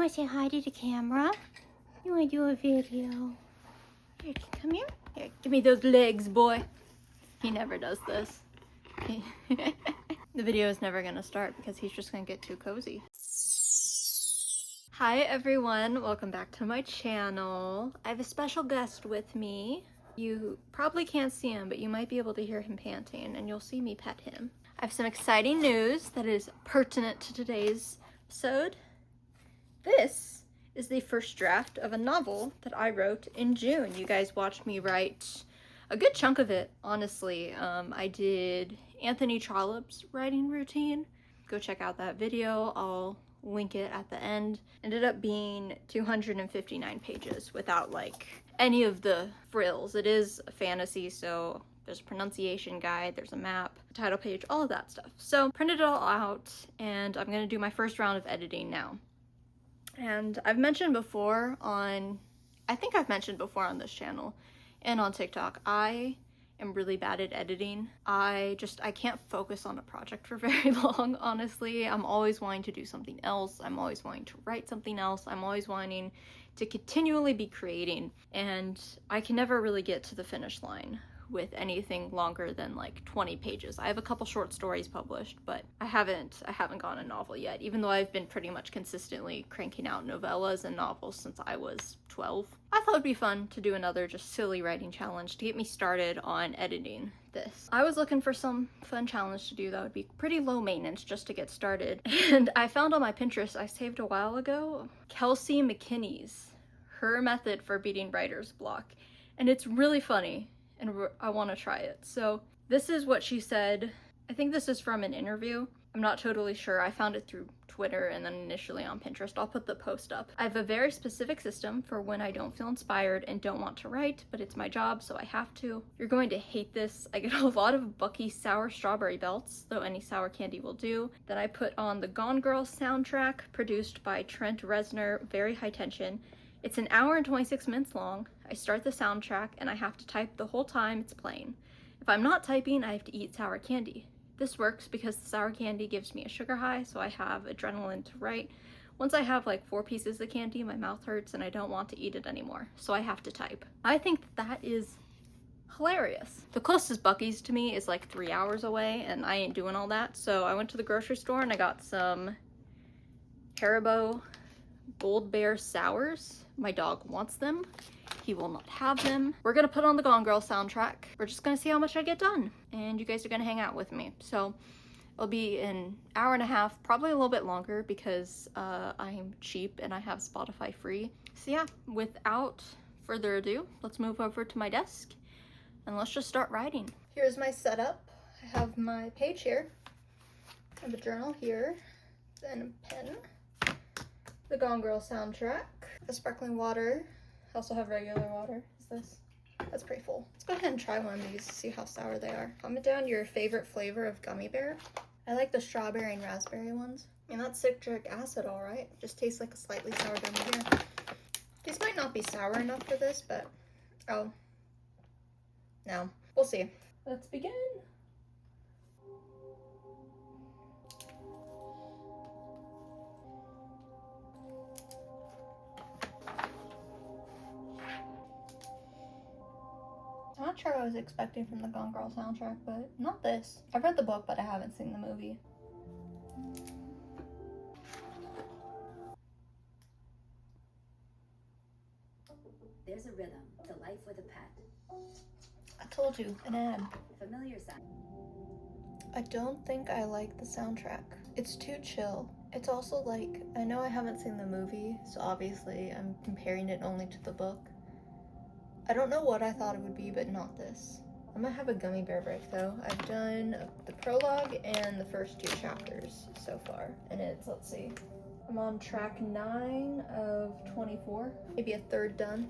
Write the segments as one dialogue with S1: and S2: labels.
S1: wanna say hi to the camera? You wanna do a video? Here, come here. Here, give me those legs, boy. He never does this. The video is never gonna start because he's just gonna get too cozy. Hi everyone, welcome back to my channel. I have a special guest with me. You probably can't see him, but you might be able to hear him panting and you'll see me pet him. I have some exciting news that is pertinent to today's episode. This is the first draft of a novel that I wrote in June. You guys watched me write a good chunk of it, honestly. I did Anthony Trollope's writing routine. Go check out that video. I'll link it at the end. Ended up being 259 pages without like any of the frills. It is a fantasy, so there's a pronunciation guide, there's a map, a title page, all of that stuff. So printed it all out and I'm gonna do my first round of editing now. And I've mentioned before on, I think I've mentioned before on this channel and on TikTok, I am really bad at editing. I can't focus on a project for very long, honestly. I'm always wanting to do something else. I'm always wanting to write something else. I'm always wanting to continually be creating. And I can never really get to the finish line with anything longer than like 20 pages. I have a couple short stories published, but I haven't gone a novel yet, even though I've been pretty much consistently cranking out novellas and novels since I was 12. I thought it'd be fun to do another just silly writing challenge to get me started on editing this. I was looking for some fun challenge to do that would be pretty low maintenance just to get started. And I found on my Pinterest I saved a while ago, Kelsey McKinney's, her method for beating writer's block. And it's really funny. And I want to try it. So this is what she said. I think this is from an interview. I'm not totally sure. I found it through Twitter and then initially on Pinterest. I'll put the post up. I have a very specific system for when I don't feel inspired and don't want to write, but it's my job, so I have to. You're going to hate this. I get a lot of Bucky sour strawberry belts, though any sour candy will do. Then I put on the Gone Girl soundtrack produced by Trent Reznor, very high tension. It's an hour and 26 minutes long. I start the soundtrack and I have to type the whole time it's playing. If I'm not typing, I have to eat sour candy. This works because the sour candy gives me a sugar high, so I have adrenaline to write. Once I have like 4 pieces of candy, my mouth hurts and I don't want to eat it anymore, so I have to type. I think that is hilarious. The closest Buc-ee's to me is like 3 hours away and I ain't doing all that, so I went to the grocery store and I got some Haribo Gold Bear Sours. My dog wants them. He will not have them. We're gonna put on the Gone Girl soundtrack. We're just gonna see how much I get done. And you guys are gonna hang out with me. So it'll be an hour and a half, probably a little bit longer because I'm cheap and I have Spotify free. So yeah, without further ado, let's move over to my desk and let's just start writing. Here's my setup. I have my page here. I have a journal here, then a pen. The Gone Girl soundtrack, the sparkling water. I also have regular water. Is this? That's pretty full. Let's go ahead and try one of these, see how sour they are. Comment down your favorite flavor of gummy bear. I like the strawberry and raspberry ones. I mean, that's citric acid, all right. Just tastes like a slightly sour gummy bear. These might not be sour enough for this, but oh, no, we'll see. Let's begin. I'm not sure what I was expecting from the Gone Girl soundtrack, but not this. I've read the book, but I haven't seen the movie.
S2: There's a rhythm to life with a pet.
S1: I told you, an ad.
S2: Familiar sound.
S1: I don't think I like the soundtrack. It's too chill. It's also like, I know I haven't seen the movie, so obviously I'm comparing it only to the book. I don't know what I thought it would be, but not this. I'm gonna have a gummy bear break though. I've done the prologue and the first 2 chapters so far. And it's, let's see, I'm on track 9 of 24. Maybe a third done.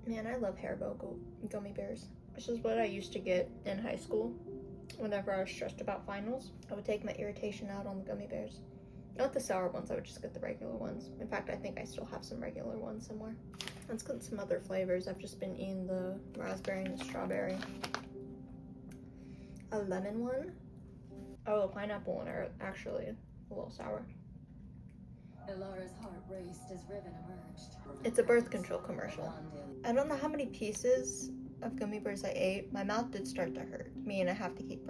S1: Man, I love Haribo gummy bears. This is what I used to get in high school. Whenever I was stressed about finals, I would take my irritation out on the gummy bears. Not the sour ones, I would just get the regular ones. In fact, I think I still have some regular ones somewhere. Let's get some other flavors. I've just been eating the raspberry and the strawberry. A lemon one. Oh, the pineapple one are actually a little sour.
S2: Elara's heart raced as Riven emerged.
S1: It's a birth control commercial. I don't know how many pieces of gummy bears I ate. My mouth did start to hurt. Me, and I have to keep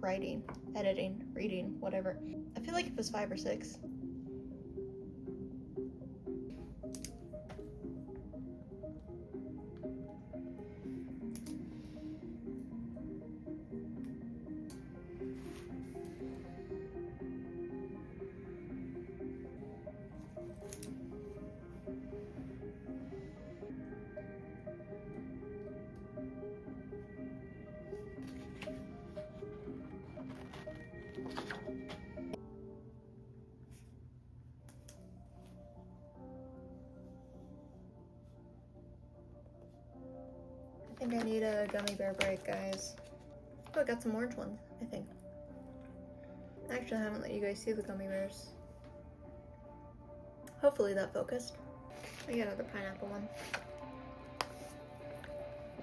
S1: writing, editing, reading, whatever. I feel like it was 5 or 6. I think I need a gummy bear break, guys. Oh, I got some orange ones, I think. Actually, I haven't let you guys see the gummy bears. Hopefully that focused. I got another pineapple one.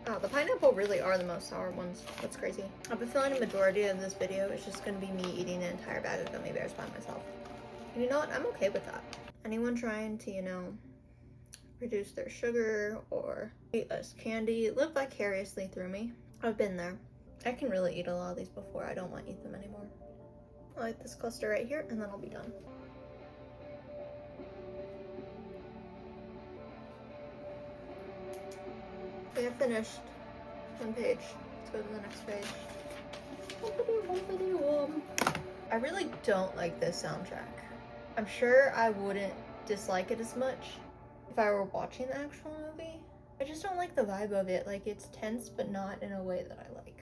S1: Oh, the pineapple really are the most sour ones. That's crazy. I have a feeling the majority of this video is just gonna be me eating an entire bag of gummy bears by myself. And you know what? I'm okay with that. Anyone trying to, you know, reduce their sugar or eat less candy, live vicariously through me. I've been there. I can really eat a lot of these before I don't want to eat them anymore. I'll eat this cluster right here and then I'll be done. We have finished one page. Let's go to the next page. I really don't like this soundtrack. I'm sure I wouldn't dislike it as much if I were watching the actual movie. I just don't like the vibe of it. Like, it's tense, but not in a way that I like.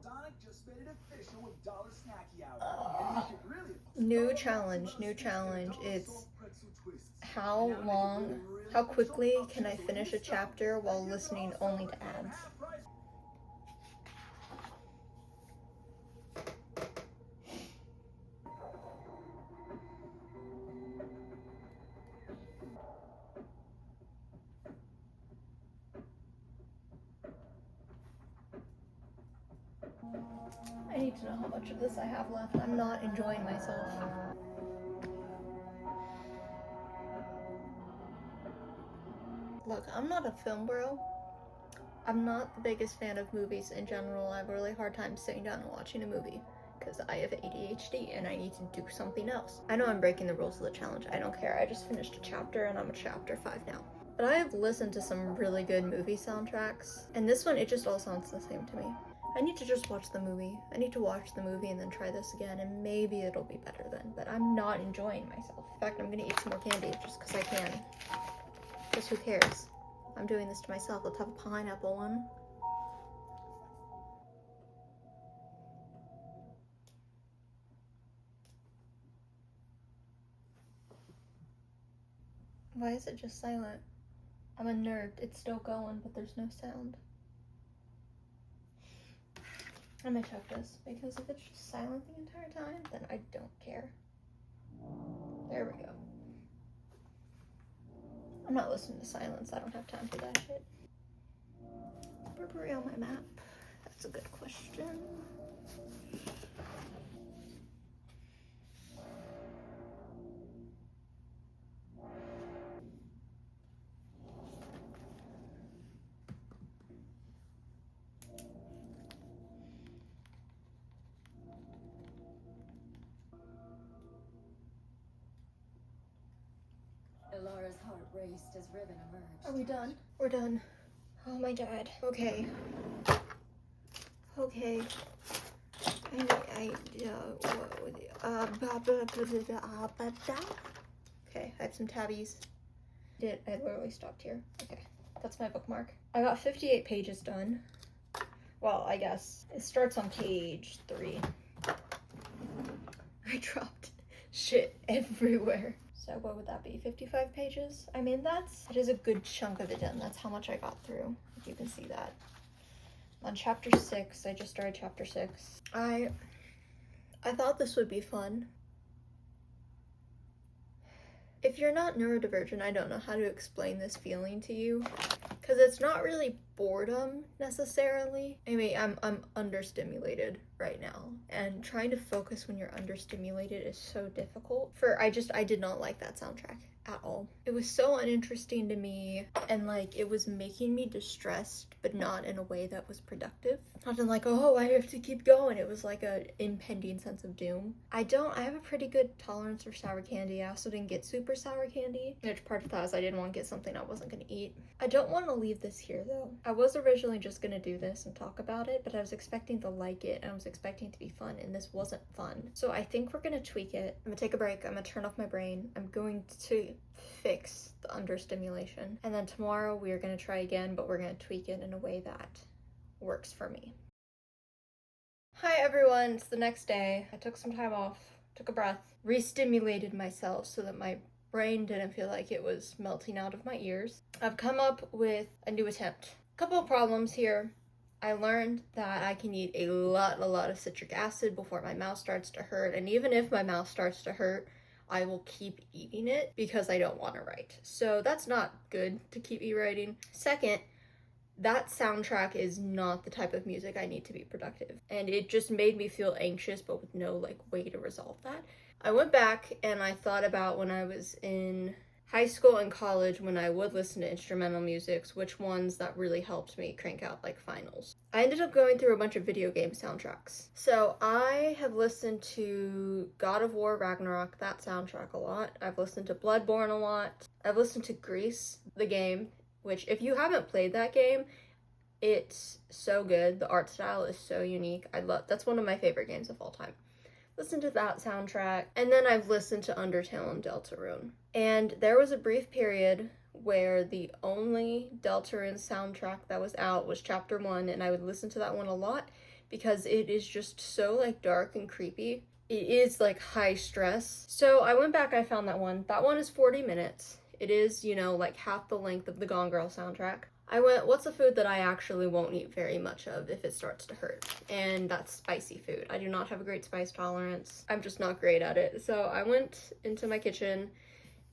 S3: Sonic just made it official with Dollar Snacky Hour.
S1: New challenge. It's how quickly can I finish a chapter while listening only to ads? I need to know how much of this I have left. I'm not enjoying myself. Look, I'm not a film bro. I'm not the biggest fan of movies in general. I have a really hard time sitting down and watching a movie because I have ADHD and I need to do something else. I know I'm breaking the rules of the challenge. I don't care. I just finished a chapter and I'm at chapter 5 now. But I have listened to some really good movie soundtracks, and this one, it just all sounds the same to me. I need to just watch the movie. I need to watch the movie and then try this again, and maybe it'll be better then, but I'm not enjoying myself. In fact, I'm gonna eat some more candy just because I can. Because who cares? I'm doing this to myself. Let's have a pineapple one. Why is it just silent? I'm unnerved. It's still going, but there's no sound. I'm gonna check this, because if it's just silent the entire time, then I don't care. There we go. I'm not listening to silence. I don't have time for that shit. Burberry on my map. That's a good question.
S2: Elara's heart raced as Riven emerged.
S1: Are we done? We're done. Oh my god. Okay. Okay. Okay, I have some tabbies. I literally stopped here. Okay, that's my bookmark. I got 58 pages done. Well, I guess it starts on page 3. I dropped shit everywhere. So what would that be? 55 pages? I mean, that is a good chunk of it done. That's how much I got through, if you can see that. On chapter 6, I just started chapter 6. I thought this would be fun. If you're not neurodivergent, I don't know how to explain this feeling to you, because it's not really boredom necessarily. I mean, I'm understimulated right now, and trying to focus when you're understimulated is so difficult. I did not like that soundtrack at all. It was so uninteresting to me, and like it was making me distressed, but not in a way that was productive. Not in like, oh, I have to keep going. It was like a impending sense of doom. I have a pretty good tolerance for sour candy. I also didn't get super sour candy, which part of that is I didn't want to get something I wasn't gonna eat. I don't want to leave this here though. I was originally just gonna do this and talk about it, but I was expecting to like it, and I was expecting it to be fun, and this wasn't fun. So I think we're gonna tweak it. I'm gonna take a break. I'm gonna turn off my brain. I'm going to fix the understimulation, and then tomorrow we are going to try again, but we're going to tweak it in a way that works for me. Hi everyone, it's the next day. I took some time off, took a breath, re-stimulated myself so that my brain didn't feel like it was melting out of my ears. I've come up with a new attempt. A couple of problems here. I learned that I can eat a lot of citric acid before my mouth starts to hurt, and even if my mouth starts to hurt, I will keep eating it because I don't want to write. So that's not good to keep writing. Second, that soundtrack is not the type of music I need to be productive. And it just made me feel anxious, but with no like way to resolve that. I went back and I thought about when I was in high school and college, when I would listen to instrumental musics, which ones that really helped me crank out like finals. I ended up going through a bunch of video game soundtracks. So I have listened to God of War Ragnarok, that soundtrack, a lot. I've listened to Bloodborne a lot. I've listened to Grease, the game, which if you haven't played that game, it's so good. The art style is so unique. That's one of my favorite games of all time. Listen to that soundtrack, and then I've listened to Undertale and Deltarune. And there was a brief period where the only Deltarune soundtrack that was out was Chapter 1, and I would listen to that one a lot because it is just so like dark and creepy. It is like high stress. So I went back, I found that one. That one is 40 minutes. It is, you know, like half the length of the Gone Girl soundtrack. I went, what's a food that I actually won't eat very much of if it starts to hurt? And that's spicy food. I do not have a great spice tolerance. I'm just not great at it. So I went into my kitchen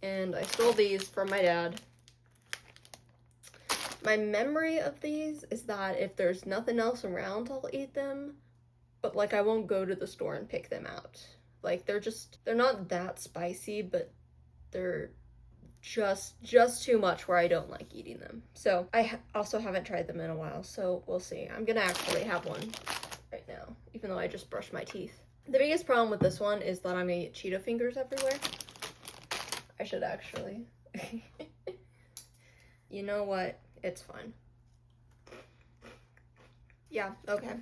S1: and I stole these from my dad. My memory of these is that if there's nothing else around, I'll eat them. But like I won't go to the store and pick them out. Like they're not that spicy, but they're just too much where I don't like eating them. So I also haven't tried them in a while, so we'll see. I'm gonna actually have one right now, even though I just brushed my teeth. The biggest problem with this one is that I'm gonna get Cheeto fingers everywhere. I should actually. You know what? It's fine. Yeah, okay.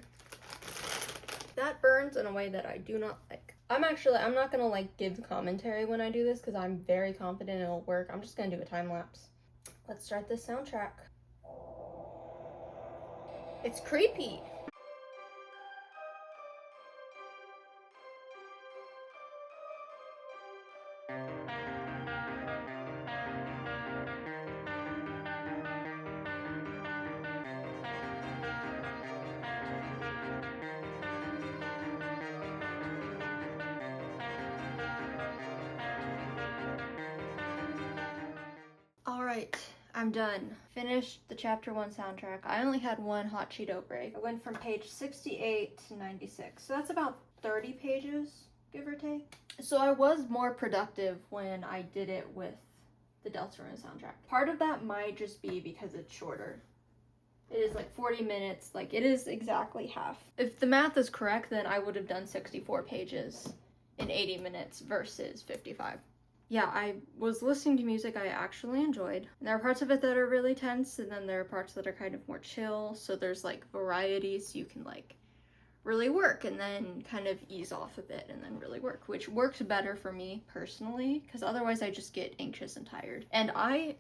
S1: That burns in a way that I do not like. I'm not gonna like give commentary when I do this because I'm very confident it'll work. I'm just gonna do a time lapse. Let's start this soundtrack. It's creepy. Alright, I'm done. Finished the Chapter 1 soundtrack. I only had one hot Cheeto break. I went from page 68 to 96. So that's about 30 pages, give or take. So I was more productive when I did it with the Deltarune soundtrack. Part of that might just be because it's shorter. It is like 40 minutes, like it is exactly half. If the math is correct, then I would have done 64 pages in 80 minutes versus 55. Yeah, I was listening to music I actually enjoyed. There are parts of it that are really tense, and then there are parts that are kind of more chill, so there's like variety, so you can like really work and then kind of ease off a bit and then really work, which works better for me personally, because otherwise I just get anxious and tired. And I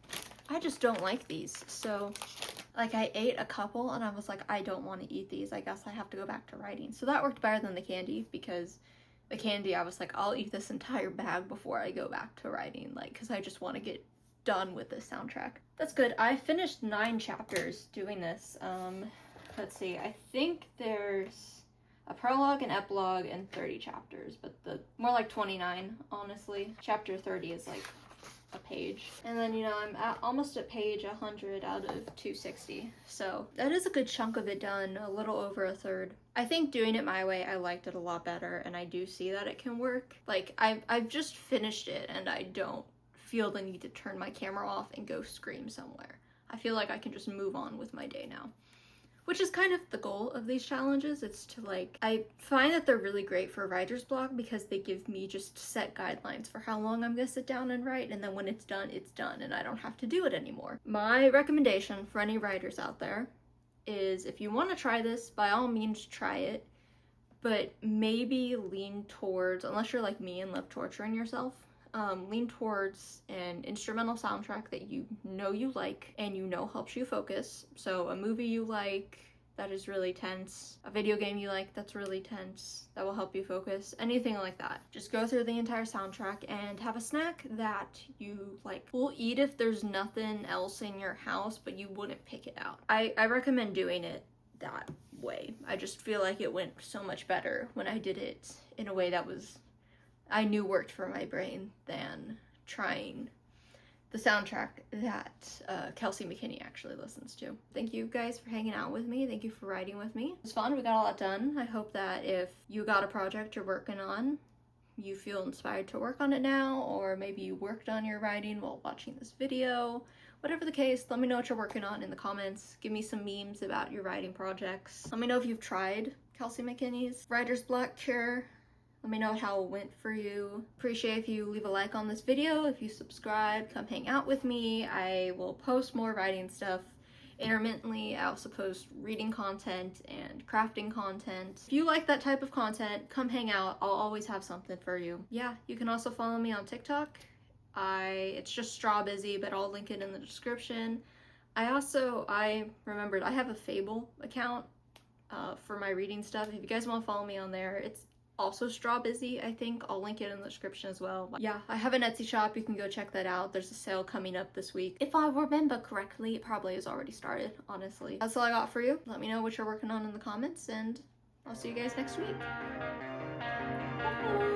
S1: just don't like these, so like I ate a couple and I was like, I don't want to eat these, I guess I have to go back to writing. So that worked better than the candy, because the candy, I was like, I'll eat this entire bag before I go back to writing, like, because I just want to get done with this soundtrack. That's good. I finished 9 chapters doing this. Let's see, I think there's a prologue, an epilogue, and 30 chapters, but more like 29, honestly. Chapter 30 is like a page. And then, you know, I'm almost at page 100 out of 260. So that is a good chunk of it done, a little over a third. I think doing it my way, I liked it a lot better, and I do see that it can work. Like, I've just finished it, and I don't feel the need to turn my camera off and go scream somewhere. I feel like I can just move on with my day now. Which is kind of the goal of these challenges. It's to like, I find that they're really great for writer's block because they give me just set guidelines for how long I'm gonna sit down and write, and then when it's done, and I don't have to do it anymore. My recommendation for any writers out there is if you want to try this, by all means try it, but maybe lean towards, unless you're like me and love torturing yourself, lean towards an instrumental soundtrack that you know you like and you know helps you focus. So a movie you like that is really tense, a video game you like that's really tense, that will help you focus, anything like that. Just go through the entire soundtrack and have a snack that you like. Will eat if there's nothing else in your house, but you wouldn't pick it out. I recommend doing it that way. I just feel like it went so much better when I did it in a way that was I knew worked for my brain than trying the soundtrack that Kelsey McKinney actually listens to. Thank you guys for hanging out with me. Thank you for writing with me. It was fun. We got a lot done. I hope that if you got a project you're working on, you feel inspired to work on it now, or maybe you worked on your writing while watching this video. Whatever the case, let me know what you're working on in the comments. Give me some memes about your writing projects. Let me know if you've tried Kelsey McKinney's writer's block cure. Let me know how it went for you. Appreciate if you leave a like on this video. If you subscribe, come hang out with me. I will post more writing stuff intermittently. I also post reading content and crafting content. If you like that type of content, come hang out. I'll always have something for you. Yeah, you can also follow me on TikTok. It's just strawbusy, but I'll link it in the description. I remembered I have a Fable account for my reading stuff. If you guys want to follow me on there, it's also strawbusy, I think. I'll link it in the description as well. But yeah, I have an Etsy shop. You can go check that out. There's a sale coming up this week. If I remember correctly, it probably has already started, honestly. That's all I got for you. Let me know what you're working on in the comments, and I'll see you guys next week. Bye.